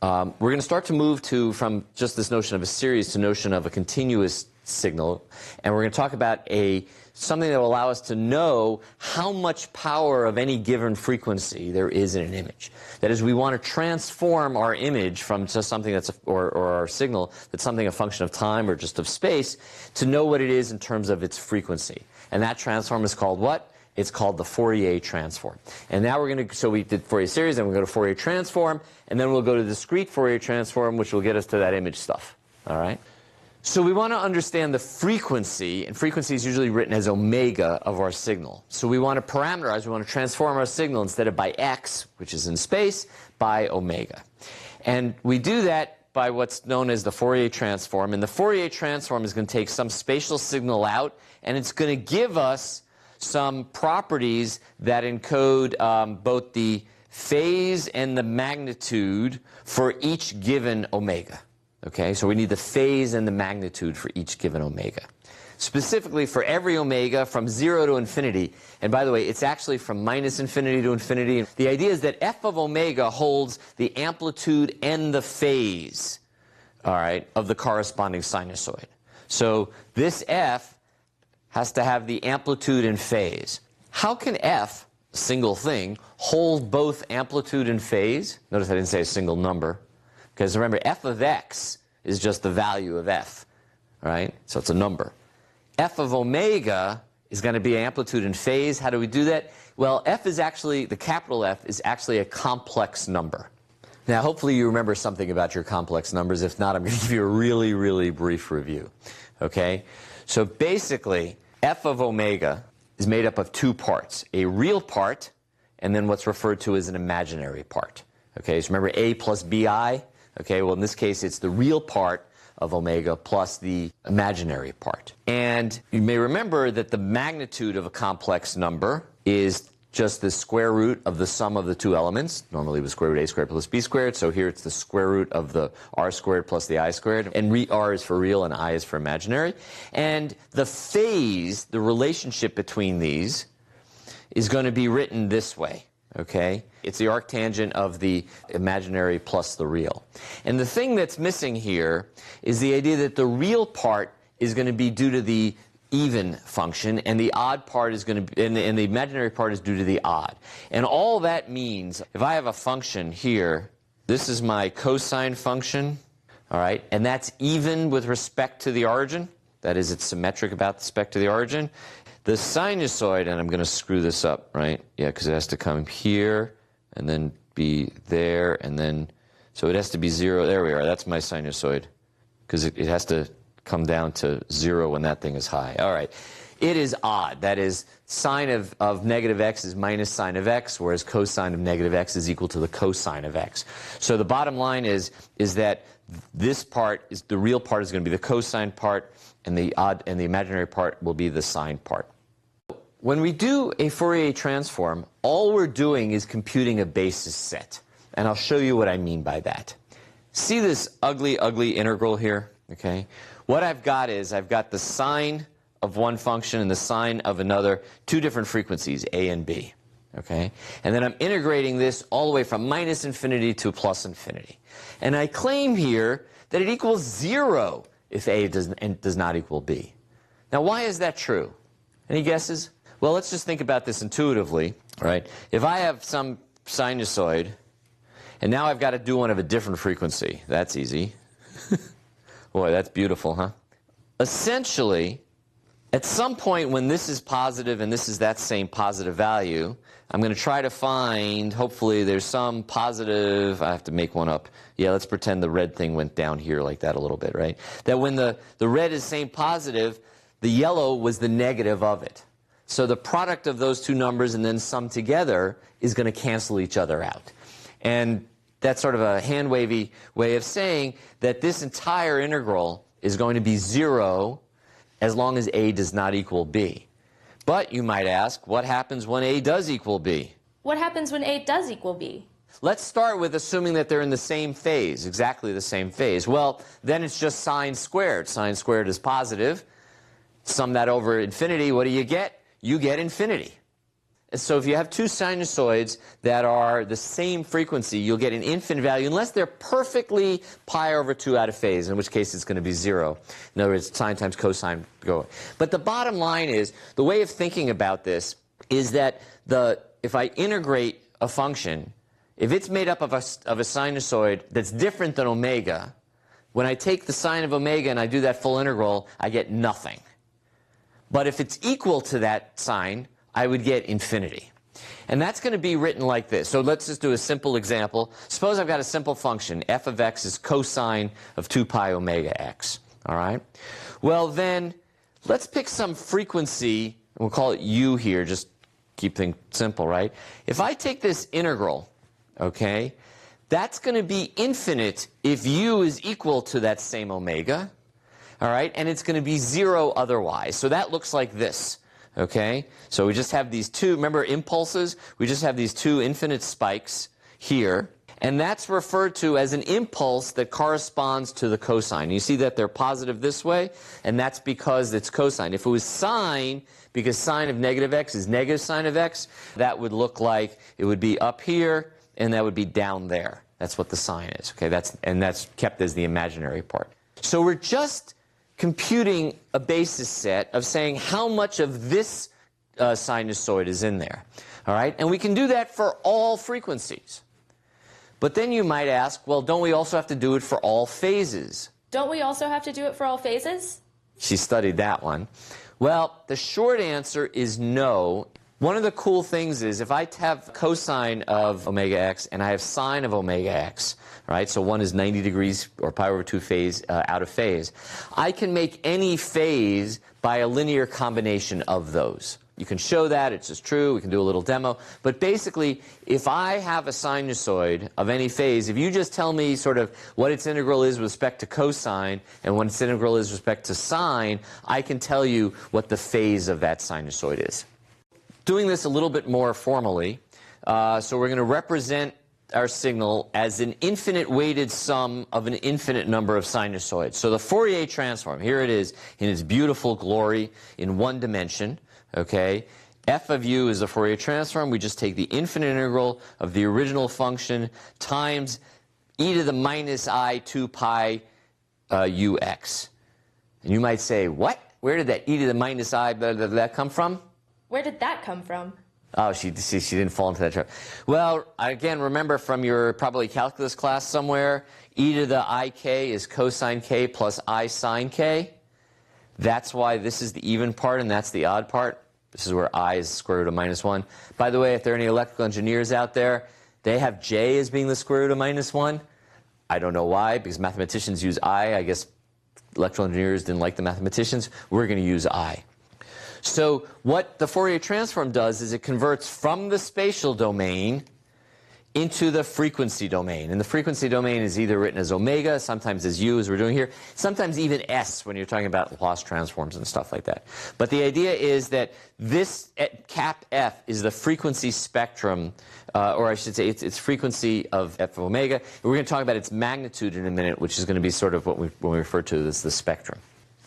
We're going to start to move from just this notion of a series to notion of a continuous signal, and we're going to talk about something that will allow us to know how much power of any given frequency there is in an image. That is, we want to transform our image from just something that's or our signal that's something a function of time or just of space to know what it is in terms of its frequency. And that transform is called what? It's called the Fourier transform. And now we're going to, so we did Fourier series, then we'll go to Fourier transform, and then we'll go to discrete Fourier transform, which will get us to that image stuff. All right? So we want to understand the frequency, and frequency is usually written as omega of our signal. So we want to parameterize, we want to transform our signal instead of by x, which is in space, by omega. And we do that by what's known as the Fourier transform. And the Fourier transform is going to take some spatial signal out, and it's going to give us some properties that encode both the phase and the magnitude for each given omega. Okay, so we need the phase and the magnitude for each given omega. Specifically for every omega from 0 to infinity, and by the way, it's actually from minus infinity to infinity. The idea is that f of omega holds the amplitude and the phase, all right, of the corresponding sinusoid. So this f has to have the amplitude and phase. How can f, a single thing, hold both amplitude and phase? Notice I didn't say a single number. Because remember, f of x is just the value of f, right? So it's a number. F of omega is going to be amplitude and phase. How do we do that? Well, f is actually, the capital F is actually a complex number. Now, hopefully you remember something about your complex numbers. If not, I'm going to give you a really, really brief review. Okay? So basically, f of omega is made up of two parts, a real part and then what's referred to as an imaginary part. Okay, so remember a plus bi? Okay, well in this case it's the real part of omega plus the imaginary part. And you may remember that the magnitude of a complex number is just the square root of the sum of the two elements. Normally it was square root a squared plus b squared, so here it's the square root of the r squared plus the I squared. And r is for real and I is for imaginary. And the phase, the relationship between these, is going to be written this way. Okay? It's the arctangent of the imaginary plus the real. And the thing that's missing here is the idea that the real part is going to be due to the even function, and the odd part is going to be, and the imaginary part is due to the odd. And all that means, if I have a function here, this is my cosine function, all right, and that's even with respect to the origin. That is, it's symmetric about respect to the origin. The sinusoid, and I'm going to screw this up, right? Yeah, because it has to come here, and then be there, and then, so it has to be 0. There we are. That's my sinusoid, because it has to come down to 0 when that thing is high. All right. It is odd. That is, sine of negative x is minus sine of x, whereas cosine of negative x is equal to the cosine of x. So the bottom line is that this part, is the real part is going to be the cosine part, and the odd and the imaginary part will be the sine part. When we do a Fourier transform, all we're doing is computing a basis set. And I'll show you what I mean by that. See this ugly, ugly integral here? Okay. What I've got is I've got the sine of one function and the sine of another, two different frequencies, a and b. Okay? And then I'm integrating this all the way from minus infinity to plus infinity. And I claim here that it equals 0 if a does not equal b. Now, why is that true? Any guesses? Well, let's just think about this intuitively, right? If I have some sinusoid, and now I've got to do one of a different frequency. That's easy. Boy, that's beautiful, huh? Essentially, at some point when this is positive and this is that same positive value, I'm going to try to find, hopefully there's some positive, I have to make one up. Yeah, let's pretend the red thing went down here like that a little bit, right? That when the red is same positive, the yellow was the negative of it. So the product of those two numbers and then sum together is going to cancel each other out. And that's sort of a hand-wavy way of saying that this entire integral is going to be 0 as long as a does not equal b. But you might ask, what happens when a does equal b? What happens when a does equal b? Let's start with assuming that they're in the same phase, exactly the same phase. Well, then it's just sine squared. Sine squared is positive. Sum that over infinity, what do you get? You get infinity. So if you have two sinusoids that are the same frequency, you'll get an infinite value unless they're perfectly pi over 2 out of phase, in which case it's going to be 0. In other words, sine times cosine go. But the bottom line is, the way of thinking about this is that if I integrate a function, if it's made up of a sinusoid that's different than omega, when I take the sine of omega and I do that full integral, I get nothing. But if it's equal to that sine, I would get infinity. And that's going to be written like this. So let's just do a simple example. Suppose I've got a simple function. F of x is cosine of 2 pi omega x. All right? Well, then, let's pick some frequency. We'll call it u here. Just keep things simple, right? If I take this integral, okay, that's going to be infinite if u is equal to that same omega. All right? And it's going to be 0 otherwise. So that looks like this. Okay, so we just have these two, remember impulses? We just have these two infinite spikes here, and that's referred to as an impulse that corresponds to the cosine. You see that they're positive this way, and that's because it's cosine. If it was sine, because sine of negative x is negative sine of x, that would look like it would be up here, and that would be down there. That's what the sine is. Okay, that's kept as the imaginary part. So we're just computing a basis set of saying how much of this sinusoid is in there. All right? And we can do that for all frequencies. But then you might ask, well, don't we also have to do it for all phases? Don't we also have to do it for all phases? She studied that one. Well, the short answer is no. One of the cool things is if I have cosine of omega x and I have sine of omega x, right? So one is 90 degrees or pi over 2 phase out of phase. I can make any phase by a linear combination of those. You can show that, it's just true, we can do a little demo. But basically, if I have a sinusoid of any phase, if you just tell me sort of what its integral is with respect to cosine and what its integral is with respect to sine, I can tell you what the phase of that sinusoid is. Doing this a little bit more formally, so we're going to represent our signal as an infinite weighted sum of an infinite number of sinusoids. So the Fourier transform, here it is in its beautiful glory in one dimension. Okay, f of u is the Fourier transform. We just take the infinite integral of the original function times e to the minus I 2 pi ux. And you might say, what? Where did that e to the minus I blah, blah, blah, come from? Where did that come from? Oh, she didn't fall into that trap. Well, again, remember from your probably calculus class somewhere, e to the ik is cosine k plus I sine k. That's why this is the even part and that's the odd part. This is where I is square root of minus 1. By the way, if there are any electrical engineers out there, they have j as being the square root of minus 1. I don't know why, because mathematicians use I guess electrical engineers didn't like the mathematicians. We're going to use I. So what the Fourier transform does is it converts from the spatial domain into the frequency domain. And the frequency domain is either written as omega, sometimes as u, as we're doing here, sometimes even s when you're talking about Laplace transforms and stuff like that. But the idea is that this cap f is the frequency spectrum, or I should say it's frequency of f of omega. And we're going to talk about its magnitude in a minute, which is going to be sort of what when we refer to as the spectrum.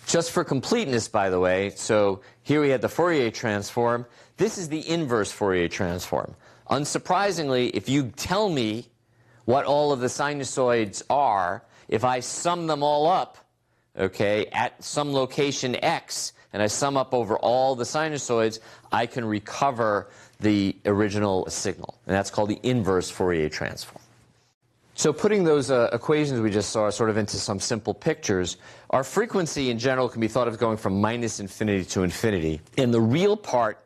Just for completeness, by the way, so here we had the Fourier transform. This is the inverse Fourier transform. Unsurprisingly, if you tell me what all of the sinusoids are, if I sum them all up, okay, at some location x, and I sum up over all the sinusoids, I can recover the original signal. And that's called the inverse Fourier transform. So putting those equations we just saw sort of into some simple pictures, our frequency in general can be thought of going from minus infinity to infinity. And the real part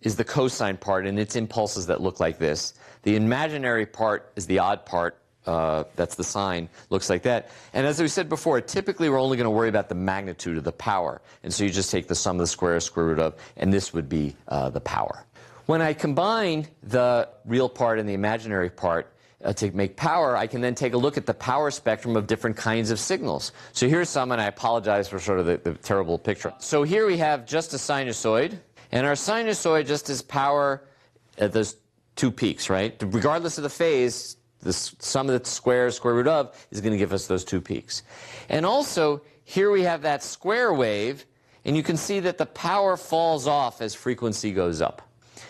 is the cosine part and its impulses that look like this. The imaginary part is the odd part. That's the sine. Looks like that. And as we said before, typically we're only going to worry about the magnitude of the power. And so you just take the sum of the squares, square root of, and this would be the power. When I combine the real part and the imaginary part, to make power, I can then take a look at the power spectrum of different kinds of signals. So here's some, and I apologize for sort of the terrible picture. So here we have just a sinusoid, and our sinusoid just has power at those two peaks, right? Regardless of the phase, the sum of the squares, square root of, is going to give us those two peaks. And also, here we have that square wave, and you can see that the power falls off as frequency goes up.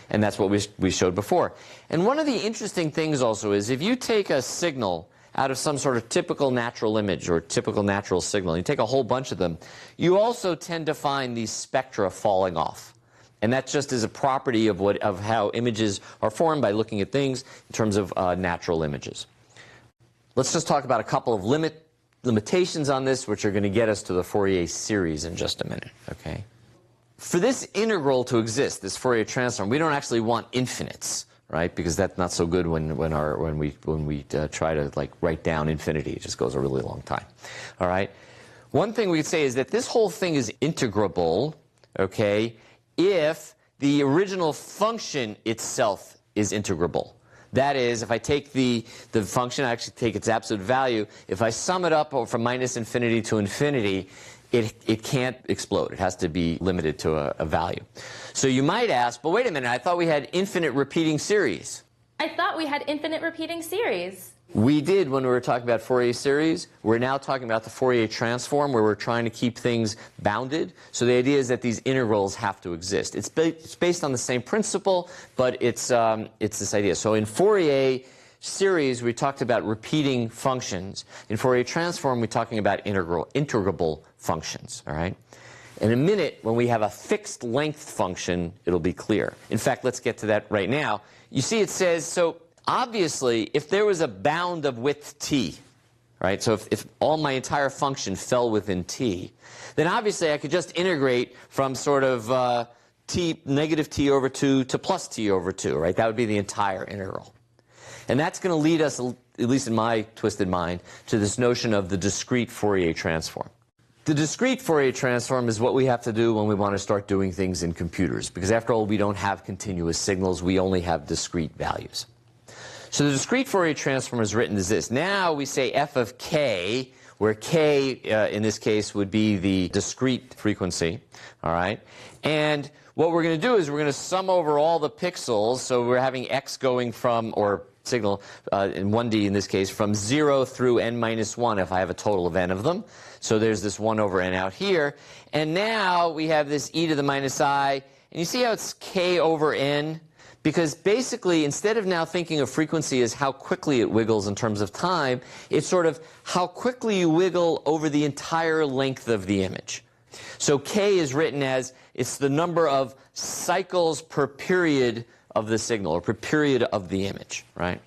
And that's what we showed before. And one of the interesting things also is if you take a signal out of some sort of typical natural image or typical natural signal, you take a whole bunch of them, you also tend to find these spectra falling off. And that just is a property of how images are formed by looking at things in terms of natural images. Let's just talk about a couple of limitations on this, which are going to get us to the Fourier series in just a minute. Okay? For this integral to exist, this Fourier transform, we don't actually want infinites, right? Because that's not so good when we try to like write down infinity. It just goes a really long time. All right. One thing we could say is that this whole thing is integrable, okay, if the original function itself is integrable. That is, if I take the function, I actually take its absolute value. If I sum it up from minus infinity to infinity, it can't explode. It has to be limited to a value. So you might ask, but wait a minute, I thought we had infinite repeating series. I thought we had infinite repeating series. We did when we were talking about Fourier series. We're now talking about the Fourier transform, where we're trying to keep things bounded. So the idea is that these integrals have to exist. It's based on the same principle, but it's this idea. So in Fourier series, we talked about repeating functions. In Fourier transform, we're talking about integrable functions. All right. In a minute, when we have a fixed length function, it'll be clear. In fact, let's get to that right now. You see, it says so. Obviously, if there was a bound of width t, right, so if all my entire function fell within t, then obviously I could just integrate from sort of negative t over 2 to plus t over 2, right? That would be the entire integral. And that's going to lead us, at least in my twisted mind, to this notion of the discrete Fourier transform. The discrete Fourier transform is what we have to do when we want to start doing things in computers, because after all, we don't have continuous signals, we only have discrete values. So the discrete Fourier transform is written as this. Now we say f of k, where k in this case would be the discrete frequency, all right? And what we're going to do is we're going to sum over all the pixels, so we're having x going from, or signal in 1D in this case, from 0 through n minus 1 if I have a total of n of them. So there's this 1 over n out here. And now we have this e to the minus I, and you see how it's k over n? Because basically, instead of now thinking of frequency as how quickly it wiggles in terms of time, it's sort of how quickly you wiggle over the entire length of the image. So k is written as it's the number of cycles per period of the signal, or per period of the image, right?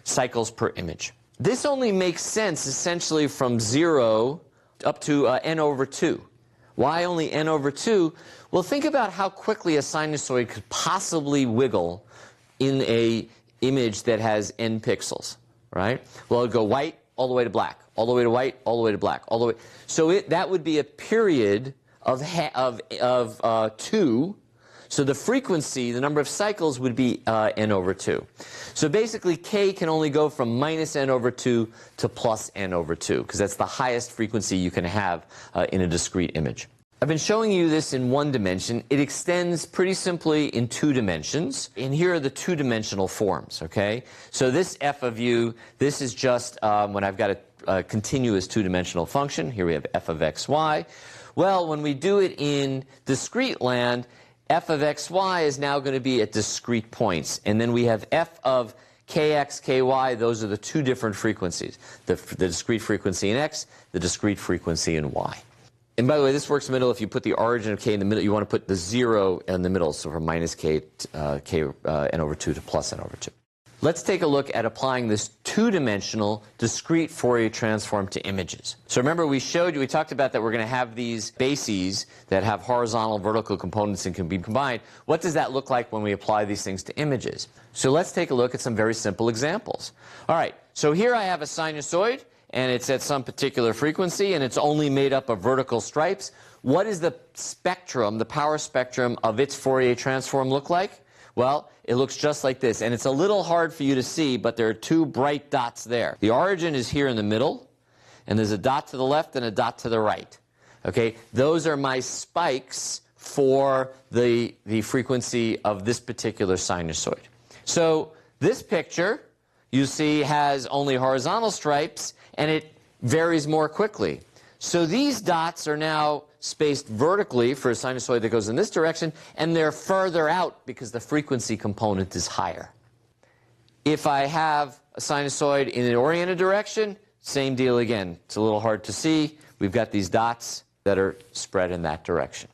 Cycles per image. This only makes sense essentially from 0 up to n over 2. Why only n over 2? Well, think about how quickly a sinusoid could possibly wiggle in a image that has n pixels, right? Well, it would go white all the way to black, all the way to white, all the way to black, all the way. So that would be a period of 2. So the frequency, the number of cycles, would be n over 2. So basically, k can only go from minus n over 2 to plus n over 2, because that's the highest frequency you can have in a discrete image. I've been showing you this in one dimension. It extends pretty simply in 2 dimensions. And here are the 2-dimensional forms, okay? So this f of u, this is just when I've got a continuous 2-dimensional function. Here we have f of xy. Well, when we do it in discrete land, f of xy is now going to be at discrete points. And then we have f of kx, ky. Those are the 2 different frequencies. The discrete frequency in x, the discrete frequency in y. And by the way, this works in the middle. If you put the origin of k in the middle, you want to put the 0 in the middle, so from minus k, n over 2 to plus n over 2. Let's take a look at applying this 2-dimensional discrete Fourier transform to images. So remember, we talked about that we're going to have these bases that have horizontal, vertical components and can be combined. What does that look like when we apply these things to images? So let's take a look at some very simple examples. All right, so here I have a sinusoid, and it's at some particular frequency, and it's only made up of vertical stripes. What is the spectrum, the power spectrum of its Fourier transform look like? Well, it looks just like this, and it's a little hard for you to see, but there are 2 bright dots there. The origin is here in the middle, and there's a dot to the left and a dot to the right. Okay, those are my spikes for the frequency of this particular sinusoid. So this picture, you see, has only horizontal stripes, and it varies more quickly. So these dots are now spaced vertically for a sinusoid that goes in this direction, and they're further out because the frequency component is higher. If I have a sinusoid in an oriented direction, same deal again. It's a little hard to see. We've got these dots that are spread in that direction.